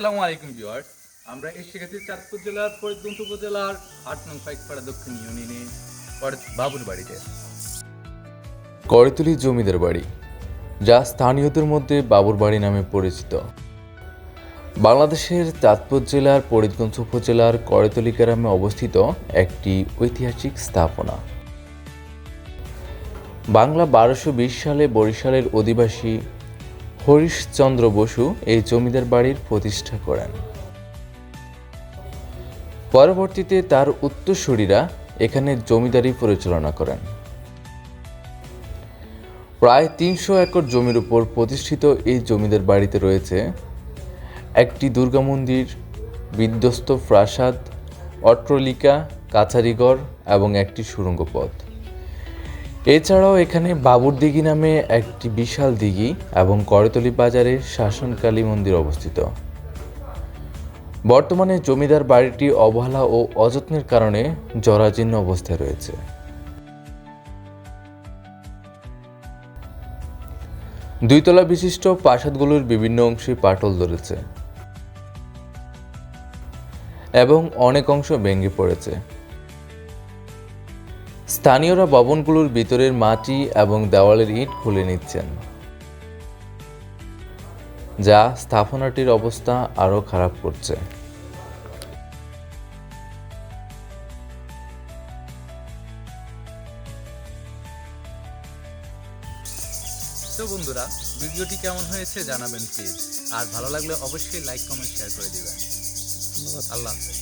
আসসালামু আলাইকুম ভিউয়ার্স। আমরা এসে গেছি চাঁদপুর জেলার ফরিদগঞ্জ উপজেলার ৮ নং পাইকপাড়া দক্ষিণ ইউনিয়নে বাবুর বাড়িতে। করতুলি জমিদার বাড়ি, যা স্থানীয়দের মধ্যে বাবুর বাড়ি নামে পরিচিত, বাংলাদেশের চাঁদপুর জেলার ফরিদগঞ্জ উপজেলার করতুলি গ্রামে অবস্থিত একটি ঐতিহাসিক স্থাপনা। বাংলা ১২২০ সালে বরিশালের অধিবাসী হরিশচন্দ্র বসু এই জমিদার বাড়ির প্রতিষ্ঠা করেন। পরবর্তীতে তার উত্তরসূরিরা এখানে জমিদারি পরিচালনা করেন। প্রায় ৩০০ একর জমির উপর প্রতিষ্ঠিত এই জমিদার বাড়িতে রয়েছে একটি দুর্গা মন্দির, বিধ্বস্ত প্রাসাদ, অট্টালিকা, কাছারিঘর এবং একটি সুড়ঙ্গ পথ। এছাড়াও এখানে বাবুর দিঘি নামে একটি বিশাল দিঘি এবং করতলি বাজারে শাসনকালী মন্দির অবস্থিত। বর্তমানে জমিদার বাড়িটি অবহেলা ও অযত্নের কারণে জরাজীর্ণ অবস্থায় রয়েছে। দুইতলা বিশিষ্ট প্রাসাদগুলোর বিভিন্ন অংশে ফাটল ধরেছে এবং অনেক অংশ ভেঙে পড়েছে। স্থানীয়রা ভবনগুলোর ভিতরের মাটি এবং দেওয়ালের ইট খুলে নিচ্ছেন, যা স্থাপনাটির অবস্থা আরও খারাপ করছে। তো বন্ধুরা, ভিডিওটি কেমন হয়েছে জানাবেন প্লিজ, আর ভালো লাগলে অবশ্যই লাইক, কমেন্ট, শেয়ার করে দিবেন। আল্লাহ হাফেজ।